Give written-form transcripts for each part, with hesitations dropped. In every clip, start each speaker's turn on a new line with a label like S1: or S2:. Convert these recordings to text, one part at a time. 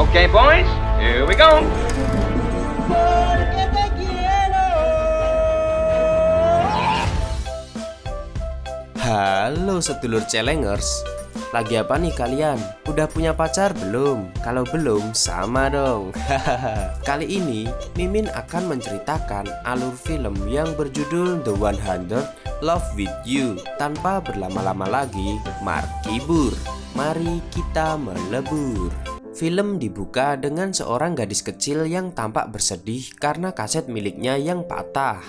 S1: Okay, boys, here we go.
S2: Halo sedulur Celengers, lagi apa nih kalian? Udah punya pacar belum? Kalau belum, sama dong. Kali ini Mimin akan menceritakan alur film yang berjudul The 100 Love With You. Tanpa berlama-lama lagi, markibur, mari kita melebur. Film dibuka dengan seorang gadis kecil yang tampak bersedih karena kaset miliknya yang patah.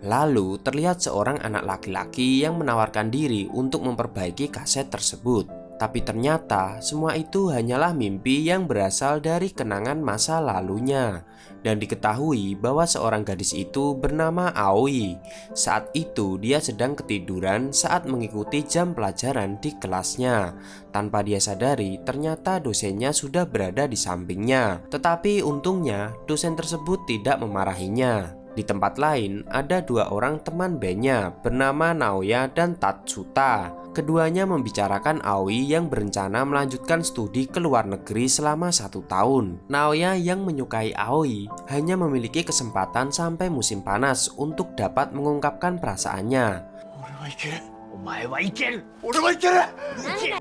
S2: Lalu terlihat seorang anak laki-laki yang menawarkan diri untuk memperbaiki kaset tersebut. Tapi ternyata semua itu hanyalah mimpi yang berasal dari kenangan masa lalunya. Dan diketahui bahwa seorang gadis itu bernama Aoi. Saat itu dia sedang ketiduran saat mengikuti jam pelajaran di kelasnya. Tanpa dia sadari, ternyata dosennya sudah berada di sampingnya. Tetapi untungnya dosen tersebut tidak memarahinya. Di tempat lain, ada dua orang teman bandnya bernama Naoya dan Tatsuta. Keduanya membicarakan Aoi yang berencana melanjutkan studi ke luar negeri selama 1 tahun. Naoya yang menyukai Aoi hanya memiliki kesempatan sampai musim panas untuk dapat mengungkapkan perasaannya.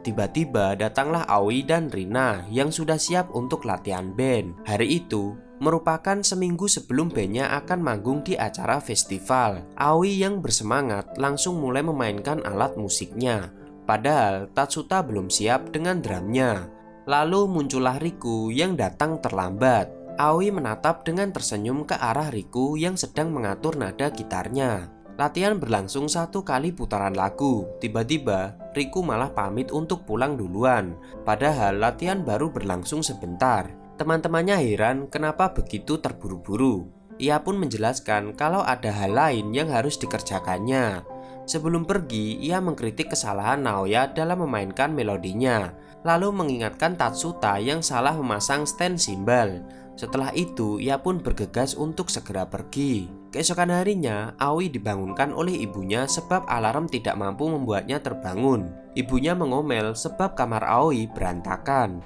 S2: Tiba-tiba datanglah Aoi dan Rina yang sudah siap untuk latihan band. Hari itu merupakan seminggu sebelum bandnya akan manggung di acara festival. Aoi yang bersemangat langsung mulai memainkan alat musiknya. Padahal Tatsuta belum siap dengan drumnya. Lalu muncullah Riku yang datang terlambat. Aoi menatap dengan tersenyum ke arah Riku yang sedang mengatur nada gitarnya. Latihan berlangsung 1 kali putaran lagu. Tiba-tiba Riku malah pamit untuk pulang duluan. Padahal latihan baru berlangsung sebentar. Teman-temannya heran kenapa begitu terburu-buru. Ia pun menjelaskan kalau ada hal lain yang harus dikerjakannya. Sebelum pergi, ia mengkritik kesalahan Naoya dalam memainkan melodinya, lalu mengingatkan Tatsuta yang salah memasang stand simbal. Setelah itu, ia pun bergegas untuk segera pergi. Keesokan harinya, Aoi dibangunkan oleh ibunya sebab alarm tidak mampu membuatnya terbangun. Ibunya mengomel sebab kamar Aoi berantakan.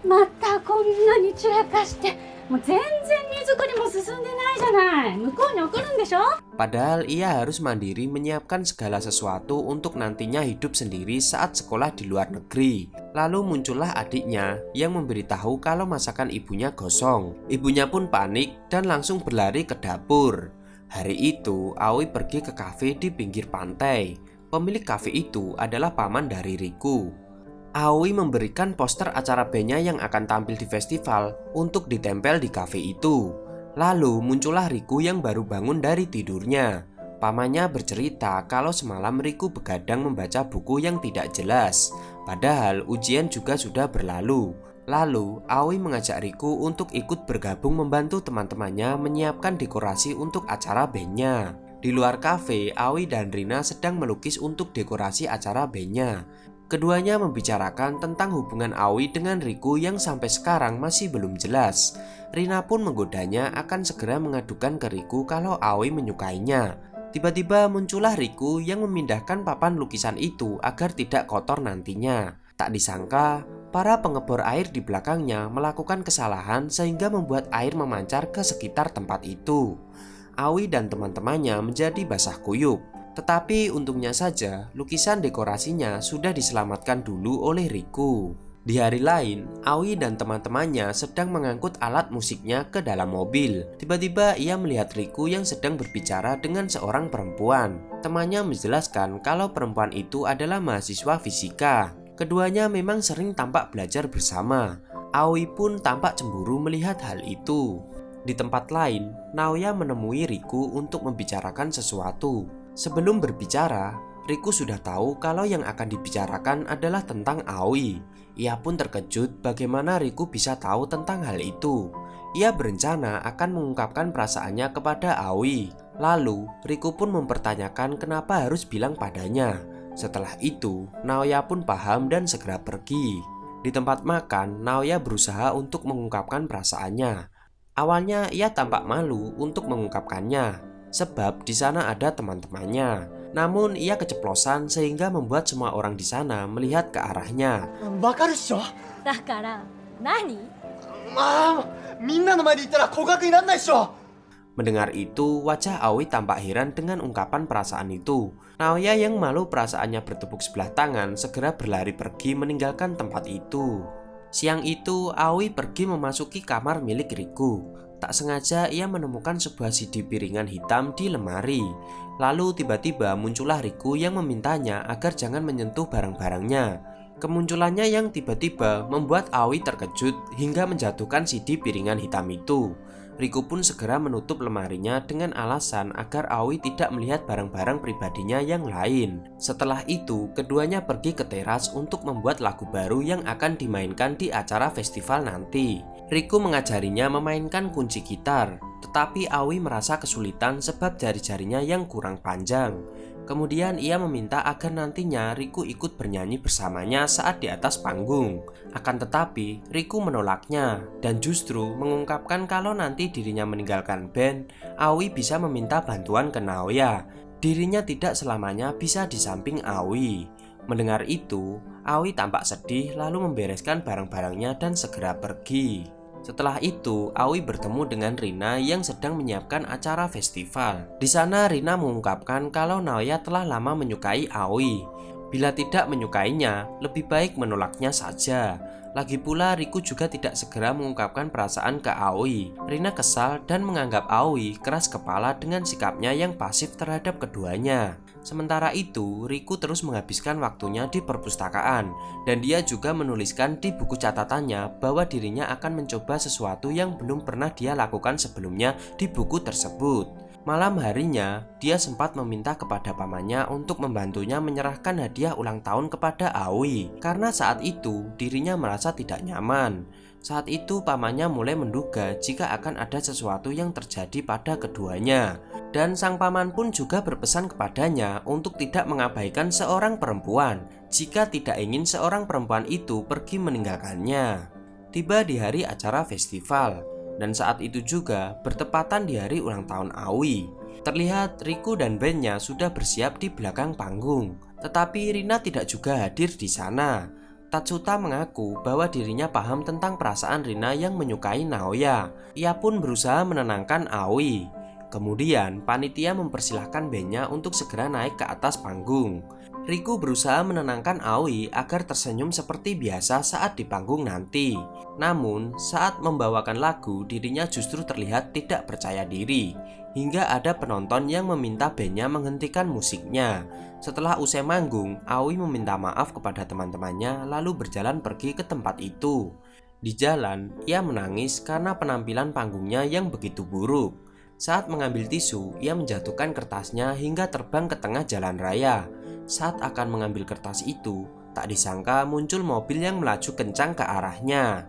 S2: Padahal ia harus mandiri menyiapkan segala sesuatu untuk nantinya hidup sendiri saat sekolah di luar negeri. Lalu muncullah adiknya yang memberitahu kalau masakan ibunya gosong. Ibunya pun panik dan langsung berlari ke dapur. Hari itu Aoi pergi ke kafe di pinggir pantai. Pemilik kafe itu adalah paman dari Riku. Aoi memberikan poster acara bandnya yang akan tampil di festival untuk ditempel di kafe itu. Lalu muncullah Riku yang baru bangun dari tidurnya. Pamannya bercerita kalau semalam Riku begadang membaca buku yang tidak jelas. Padahal ujian juga sudah berlalu. Lalu Aoi mengajak Riku untuk ikut bergabung membantu teman-temannya menyiapkan dekorasi untuk acara bandnya. Di luar kafe, Aoi dan Rina sedang melukis untuk dekorasi acara bandnya. Keduanya membicarakan tentang hubungan Aoi dengan Riku yang sampai sekarang masih belum jelas. Rina pun menggodanya akan segera mengadukan ke Riku kalau Aoi menyukainya. Tiba-tiba muncullah Riku yang memindahkan papan lukisan itu agar tidak kotor nantinya. Tak disangka, para pengebor air di belakangnya melakukan kesalahan sehingga membuat air memancar ke sekitar tempat itu. Aoi dan teman-temannya menjadi basah kuyup. Tetapi untungnya saja lukisan dekorasinya sudah diselamatkan dulu oleh Riku. Di hari lain, Aoi dan teman-temannya sedang mengangkut alat musiknya ke dalam mobil. Tiba-tiba ia melihat Riku yang sedang berbicara dengan seorang perempuan. Temannya menjelaskan kalau perempuan itu adalah mahasiswa fisika. Keduanya memang sering tampak belajar bersama. Aoi pun tampak cemburu melihat hal itu. Di tempat lain, Naoya menemui Riku untuk membicarakan sesuatu. Sebelum berbicara, Riku sudah tahu kalau yang akan dibicarakan adalah tentang Aoi. Ia pun terkejut bagaimana Riku bisa tahu tentang hal itu. Ia berencana akan mengungkapkan perasaannya kepada Aoi. Lalu, Riku pun mempertanyakan kenapa harus bilang padanya. Setelah itu, Naoya pun paham dan segera pergi. Di tempat makan, Naoya berusaha untuk mengungkapkan perasaannya. Awalnya ia tampak malu untuk mengungkapkannya, sebab di sana ada teman-temannya. Namun ia keceplosan sehingga membuat semua orang di sana melihat ke arahnya.
S3: まあみんなの前で言ったら告白になんないっしょ。
S2: Mendengar itu, wajah Aoi tampak heran dengan ungkapan perasaan itu. Naoya yang malu perasaannya bertepuk sebelah tangan segera berlari pergi meninggalkan tempat itu. Siang itu, Aoi pergi memasuki kamar milik Riku. Tak sengaja ia menemukan sebuah CD piringan hitam di lemari. Lalu tiba-tiba muncullah Riku yang memintanya agar jangan menyentuh barang-barangnya. Kemunculannya yang tiba-tiba membuat Aoi terkejut hingga menjatuhkan CD piringan hitam itu. Riku pun segera menutup lemarinya dengan alasan agar Aoi tidak melihat barang-barang pribadinya yang lain. Setelah itu, keduanya pergi ke teras untuk membuat lagu baru yang akan dimainkan di acara festival nanti. Riku mengajarinya memainkan kunci gitar, tetapi Aoi merasa kesulitan sebab jari-jarinya yang kurang panjang. Kemudian ia meminta agar nantinya Riku ikut bernyanyi bersamanya saat di atas panggung. Akan tetapi, Riku menolaknya dan justru mengungkapkan kalau nanti dirinya meninggalkan band, Aoi bisa meminta bantuan ke Naoya. Dirinya tidak selamanya bisa di samping Aoi. Mendengar itu, Aoi tampak sedih lalu membereskan barang-barangnya dan segera pergi. Setelah itu, Aoi bertemu dengan Rina yang sedang menyiapkan acara festival. Di sana Rina mengungkapkan kalau Naoya telah lama menyukai Aoi. Bila tidak menyukainya, lebih baik menolaknya saja. Lagi pula Riku juga tidak segera mengungkapkan perasaan ke Aoi. Rina kesal dan menganggap Aoi keras kepala dengan sikapnya yang pasif terhadap keduanya. Sementara itu, Riku terus menghabiskan waktunya di perpustakaan dan dia juga menuliskan di buku catatannya bahwa dirinya akan mencoba sesuatu yang belum pernah dia lakukan sebelumnya di buku tersebut. Malam harinya, dia sempat meminta kepada pamannya untuk membantunya menyerahkan hadiah ulang tahun kepada Aoi karena saat itu dirinya merasa tidak nyaman. Saat itu pamannya mulai menduga jika akan ada sesuatu yang terjadi pada keduanya. Dan sang paman pun juga berpesan kepadanya untuk tidak mengabaikan seorang perempuan jika tidak ingin seorang perempuan itu pergi meninggalkannya. Tiba di hari acara festival, dan saat itu juga bertepatan di hari ulang tahun Aoi. Terlihat Riku dan bandnya sudah bersiap di belakang panggung, tetapi Rina tidak juga hadir di sana. Tatsuta mengaku bahwa dirinya paham tentang perasaan Rina yang menyukai Naoya. Ia pun berusaha menenangkan Aoi. Kemudian panitia mempersilahkan bandnya untuk segera naik ke atas panggung. Riku berusaha menenangkan Aoi agar tersenyum seperti biasa saat di panggung nanti. Namun saat membawakan lagu dirinya justru terlihat tidak percaya diri. Hingga ada penonton yang meminta bandnya menghentikan musiknya. Setelah usai manggung, Aoi meminta maaf kepada teman-temannya lalu berjalan pergi ke tempat itu. Di jalan, ia menangis karena penampilan panggungnya yang begitu buruk. Saat mengambil tisu, ia menjatuhkan kertasnya hingga terbang ke tengah jalan raya. Saat akan mengambil kertas itu, tak disangka muncul mobil yang melaju kencang ke arahnya.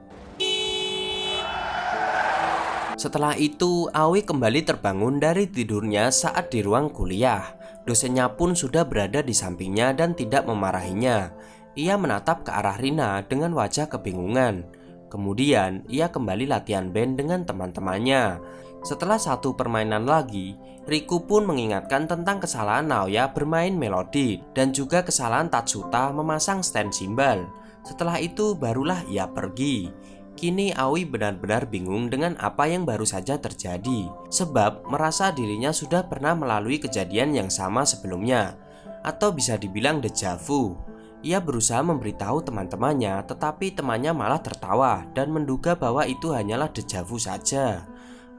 S2: Setelah itu, Aoi kembali terbangun dari tidurnya saat di ruang kuliah. Dosennya pun sudah berada di sampingnya dan tidak memarahinya. Ia menatap ke arah Rina dengan wajah kebingungan. Kemudian, ia kembali latihan band dengan teman-temannya. Setelah satu permainan lagi, Riku pun mengingatkan tentang kesalahan Naoya bermain melodi dan juga kesalahan Tatsuta memasang stand simbal. Setelah itu barulah ia pergi. Kini Aoi benar-benar bingung dengan apa yang baru saja terjadi, sebab merasa dirinya sudah pernah melalui kejadian yang sama sebelumnya, atau bisa dibilang deja vu. Ia berusaha memberitahu teman-temannya, tetapi temannya malah tertawa dan menduga bahwa itu hanyalah deja vu saja.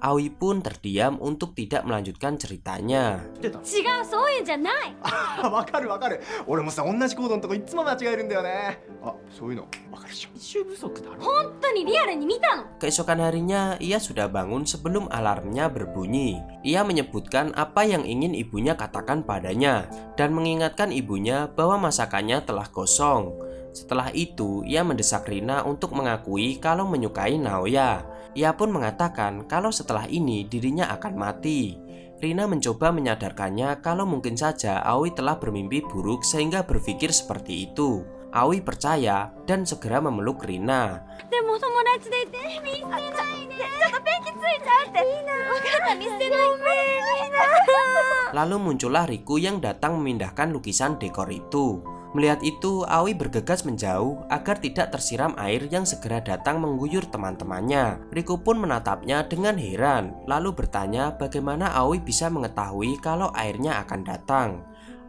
S2: Aoi pun terdiam untuk tidak melanjutkan ceritanya.
S4: 違う、そういうんじゃない。
S3: わかるわかる。俺もさ同じコードのとこいつも間違えるんだよね。あ、そういうのわかるでしょ。練習不足だろ。
S4: 本当にリアルに見たの。
S2: Keesokan harinya, ia sudah bangun sebelum alarmnya berbunyi. Ia menyebutkan apa yang ingin ibunya katakan padanya dan mengingatkan ibunya bahwa masakannya telah gosong. Setelah itu, ia mendesak Rina untuk mengakui kalau menyukai Naoya. Ia pun mengatakan kalau setelah ini dirinya akan mati. Rina mencoba menyadarkannya kalau mungkin saja Aoi telah bermimpi buruk sehingga berpikir seperti itu. Aoi percaya dan segera memeluk Rina.
S4: でも友達でいて見捨てないで。ちょっとペンキついちゃうって。いいな。分かった見捨てない。ごめんいいな。
S2: Lalu muncullah Riku yang datang memindahkan lukisan dekor itu. Melihat itu, Aoi bergegas menjauh agar tidak tersiram air yang segera datang mengguyur teman-temannya. Riku pun menatapnya dengan heran, lalu bertanya bagaimana Aoi bisa mengetahui kalau airnya akan datang.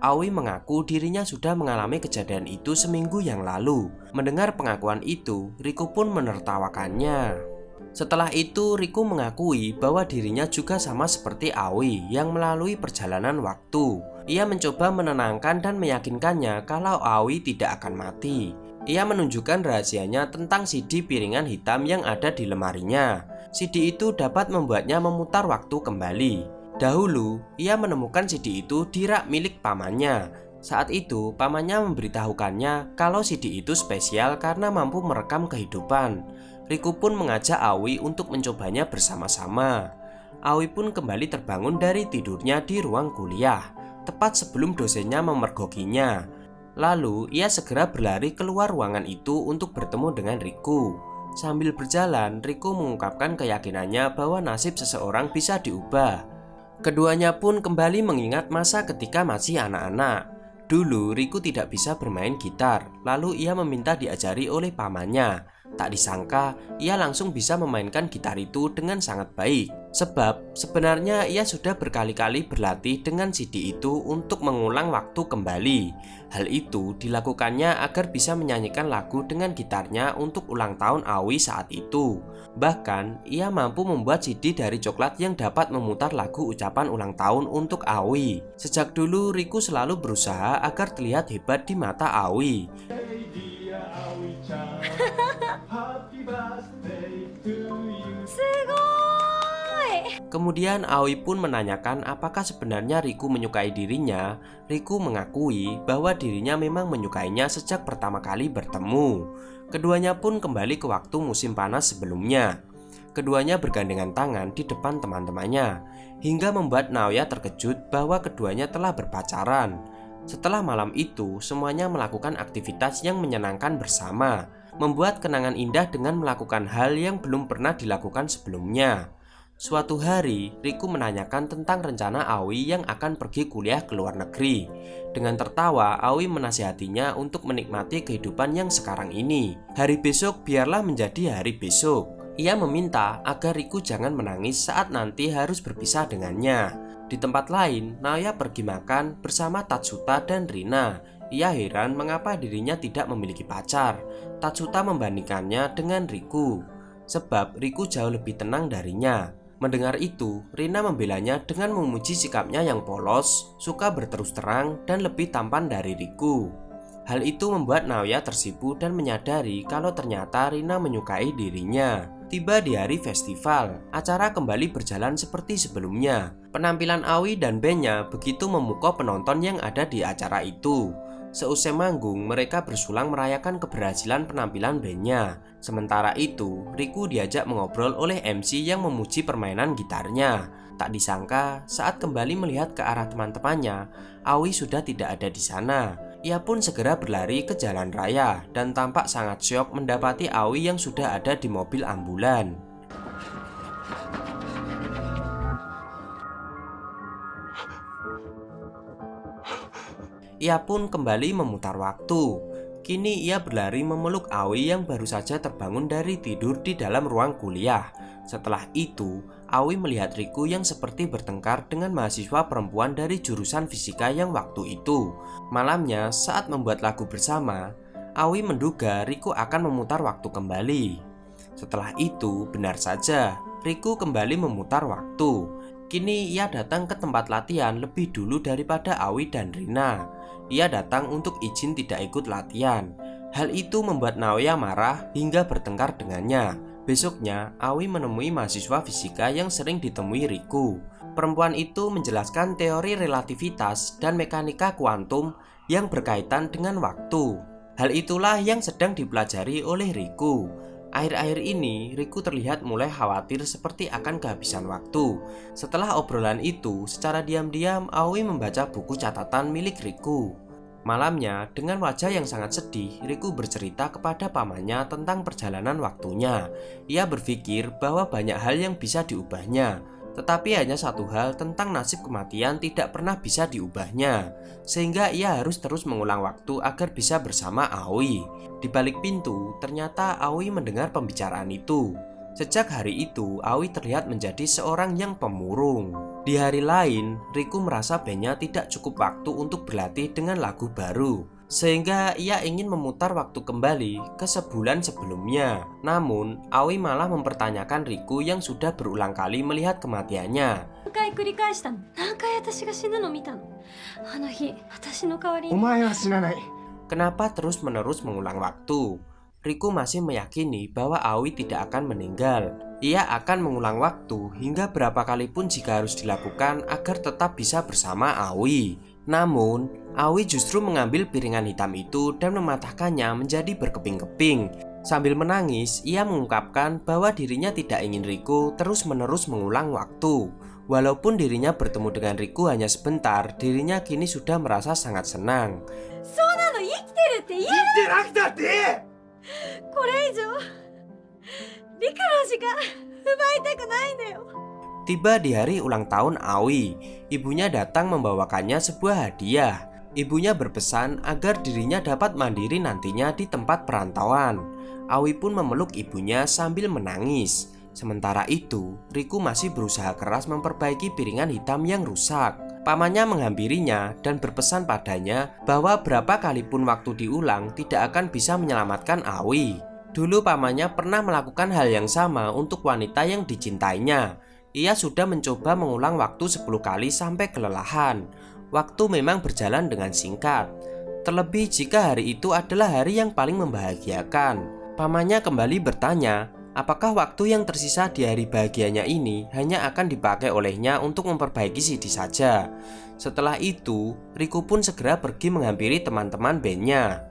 S2: Aoi mengaku dirinya sudah mengalami kejadian itu seminggu yang lalu. Mendengar pengakuan itu, Riku pun menertawakannya. Setelah itu, Riku mengakui bahwa dirinya juga sama seperti Aoi yang melalui perjalanan waktu. Ia mencoba menenangkan dan meyakinkannya kalau Aoi tidak akan mati. Ia menunjukkan rahasianya tentang CD piringan hitam yang ada di lemarinya. CD itu dapat membuatnya memutar waktu kembali. Dahulu, ia menemukan CD itu di rak milik pamannya. Saat itu, pamannya memberitahukannya kalau CD itu spesial karena mampu merekam kehidupan. Riku pun mengajak Aoi untuk mencobanya bersama-sama. Aoi pun kembali terbangun dari tidurnya di ruang kuliah, tepat sebelum dosennya memergokinya. Lalu, ia segera berlari keluar ruangan itu untuk bertemu dengan Riku. Sambil berjalan, Riku mengungkapkan keyakinannya bahwa nasib seseorang bisa diubah. Keduanya pun kembali mengingat masa ketika masih anak-anak. Dulu, Riku tidak bisa bermain gitar, lalu ia meminta diajari oleh pamannya. Tak disangka, ia langsung bisa memainkan gitar itu dengan sangat baik. Sebab, sebenarnya ia sudah berkali-kali berlatih dengan CD itu untuk mengulang waktu kembali. Hal itu dilakukannya agar bisa menyanyikan lagu dengan gitarnya untuk ulang tahun Aoi saat itu. Bahkan, ia mampu membuat CD dari coklat yang dapat memutar lagu ucapan ulang tahun untuk Aoi. Sejak dulu, Riku selalu berusaha agar terlihat hebat di mata Aoi. Kemudian Aoi pun menanyakan apakah sebenarnya Riku menyukai dirinya. Riku mengakui bahwa dirinya memang menyukainya sejak pertama kali bertemu. Keduanya pun kembali ke waktu musim panas sebelumnya. Keduanya bergandengan tangan di depan teman-temannya, hingga membuat Naoya terkejut bahwa keduanya telah berpacaran. Setelah malam itu, semuanya melakukan aktivitas yang menyenangkan bersama, membuat kenangan indah dengan melakukan hal yang belum pernah dilakukan sebelumnya. Suatu hari, Riku menanyakan tentang rencana Aoi yang akan pergi kuliah ke luar negeri. Dengan tertawa, Aoi menasihatinya untuk menikmati kehidupan yang sekarang ini. Hari besok biarlah menjadi hari besok. Ia meminta agar Riku jangan menangis saat nanti harus berpisah dengannya. Di tempat lain, Naoya pergi makan bersama Tatsuta dan Rina. Ia heran mengapa dirinya tidak memiliki pacar. Tatsuta membandingkannya dengan Riku, sebab Riku jauh lebih tenang darinya. Mendengar itu, Rina membelanya dengan memuji sikapnya yang polos, suka berterus terang, dan lebih tampan dari Riku. Hal itu membuat Naoya tersipu dan menyadari kalau ternyata Rina menyukai dirinya. Tiba di hari festival, acara kembali berjalan seperti sebelumnya. Penampilan Aoi dan bandnya begitu memukau penonton yang ada di acara itu. Seusai manggung, mereka bersulang merayakan keberhasilan penampilan bandnya. Sementara itu, Riku diajak mengobrol oleh MC yang memuji permainan gitarnya. Tak disangka, saat kembali melihat ke arah teman-temannya, Aoi sudah tidak ada di sana. Ia pun segera berlari ke jalan raya dan tampak sangat syok mendapati Aoi yang sudah ada di mobil ambulan. Ia pun kembali memutar waktu. Kini ia berlari memeluk Aoi yang baru saja terbangun dari tidur di dalam ruang kuliah. Setelah itu, Aoi melihat Riku yang seperti bertengkar dengan mahasiswa perempuan dari jurusan fisika yang waktu itu. Malamnya, saat membuat lagu bersama, Aoi menduga Riku akan memutar waktu kembali. Setelah itu, benar saja, Riku kembali memutar waktu. Kini ia datang ke tempat latihan lebih dulu daripada Aoi dan Rina. Ia datang untuk izin tidak ikut latihan. Hal itu membuat Naoya marah hingga bertengkar dengannya. Besoknya, Aoi menemui mahasiswa fisika yang sering ditemui Riku. Perempuan itu menjelaskan teori relativitas dan mekanika kuantum yang berkaitan dengan waktu. Hal itulah yang sedang dipelajari oleh Riku. Akhir-akhir ini, Riku terlihat mulai khawatir seperti akan kehabisan waktu. Setelah obrolan itu, secara diam-diam Aoi membaca buku catatan milik Riku. Malamnya, dengan wajah yang sangat sedih, Riku bercerita kepada pamannya tentang perjalanan waktunya. Ia berpikir bahwa banyak hal yang bisa diubahnya. Tetapi hanya satu hal tentang nasib kematian tidak pernah bisa diubahnya, sehingga ia harus terus mengulang waktu agar bisa bersama Aoi. Di balik pintu, ternyata Aoi mendengar pembicaraan itu. Sejak hari itu, Aoi terlihat menjadi seorang yang pemurung. Di hari lain, Riku merasa bandnya tidak cukup waktu untuk berlatih dengan lagu baru, sehingga ia ingin memutar waktu kembali ke sebulan sebelumnya. Namun, Aoi malah mempertanyakan Riku yang sudah berulang kali melihat kematiannya.
S4: 何回繰り返したの？何回私が死ぬの見たの？あの日、私の代わりに。
S3: お前は死なない。
S2: Kenapa terus-menerus mengulang waktu? Riku masih meyakini bahwa Aoi tidak akan meninggal. Ia akan mengulang waktu hingga berapa kali pun jika harus dilakukan agar tetap bisa bersama Aoi. Namun, Aoi justru mengambil piringan hitam itu dan mematahkannya menjadi berkeping-keping. Sambil menangis, ia mengungkapkan bahwa dirinya tidak ingin Riku terus-menerus mengulang waktu. Walaupun dirinya bertemu dengan Riku hanya sebentar, dirinya kini sudah merasa sangat senang.
S4: そうなの、生きてるって言える。
S3: 生きてなくたって
S4: これ以上リカの時間奪いたくないんだよ。
S2: Tiba di hari ulang tahun Aoi, ibunya datang membawakannya sebuah hadiah. Ibunya berpesan agar dirinya dapat mandiri nantinya di tempat perantauan. Aoi pun memeluk ibunya sambil menangis. Sementara itu, Riku masih berusaha keras memperbaiki piringan hitam yang rusak. Pamannya menghampirinya dan berpesan padanya bahwa berapa kali pun waktu diulang tidak akan bisa menyelamatkan Aoi. Dulu pamannya pernah melakukan hal yang sama untuk wanita yang dicintainya. Ia sudah mencoba mengulang waktu 10 kali sampai kelelahan. Waktu memang berjalan dengan singkat. Terlebih jika hari itu adalah hari yang paling membahagiakan. Pamannya kembali bertanya, apakah waktu yang tersisa di hari bahagianya ini hanya akan dipakai olehnya untuk memperbaiki CD saja. Setelah itu, Riku pun segera pergi menghampiri teman-teman bandnya.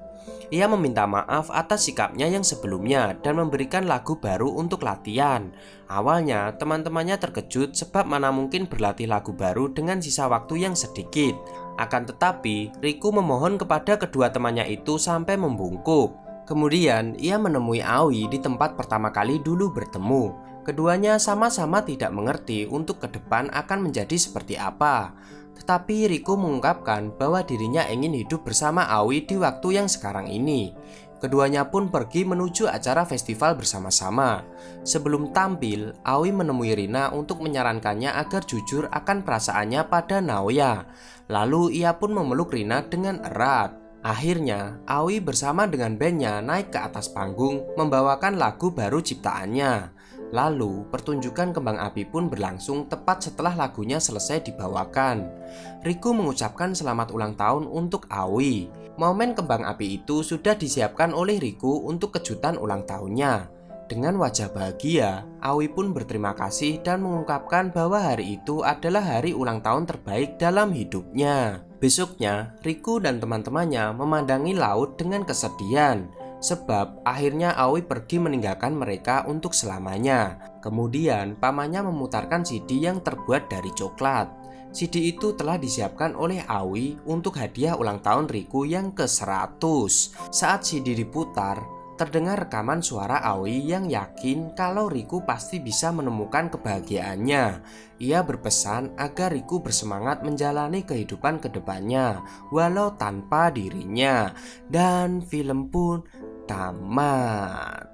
S2: Ia meminta maaf atas sikapnya yang sebelumnya dan memberikan lagu baru untuk latihan. Awalnya, teman-temannya terkejut sebab mana mungkin berlatih lagu baru dengan sisa waktu yang sedikit. Akan tetapi, Riku memohon kepada kedua temannya itu sampai membungkuk. Kemudian, ia menemui Aoi di tempat pertama kali dulu bertemu. Keduanya sama-sama tidak mengerti untuk ke depan akan menjadi seperti apa. Tetapi Riku mengungkapkan bahwa dirinya ingin hidup bersama Aoi di waktu yang sekarang ini. Keduanya pun pergi menuju acara festival bersama-sama. Sebelum tampil, Aoi menemui Rina untuk menyarankannya agar jujur akan perasaannya pada Naoya. Lalu ia pun memeluk Rina dengan erat. Akhirnya, Aoi bersama dengan bandnya naik ke atas panggung membawakan lagu baru ciptaannya. Lalu, pertunjukan kembang api pun berlangsung tepat setelah lagunya selesai dibawakan. Riku mengucapkan selamat ulang tahun untuk Aoi. Momen kembang api itu sudah disiapkan oleh Riku untuk kejutan ulang tahunnya. Dengan wajah bahagia, Aoi pun berterima kasih dan mengungkapkan bahwa hari itu adalah hari ulang tahun terbaik dalam hidupnya. Besoknya, Riku dan teman-temannya memandangi laut dengan kesedihan. Sebab akhirnya Aoi pergi meninggalkan mereka untuk selamanya. Kemudian pamannya memutarkan CD yang terbuat dari coklat. CD itu telah disiapkan oleh Aoi untuk hadiah ulang tahun Riku yang ke-100. Saat CD diputar, terdengar rekaman suara Aoi yang yakin kalau Riku pasti bisa menemukan kebahagiaannya. Ia berpesan agar Riku bersemangat menjalani kehidupan kedepannya walau tanpa dirinya. Dan film pun tamat.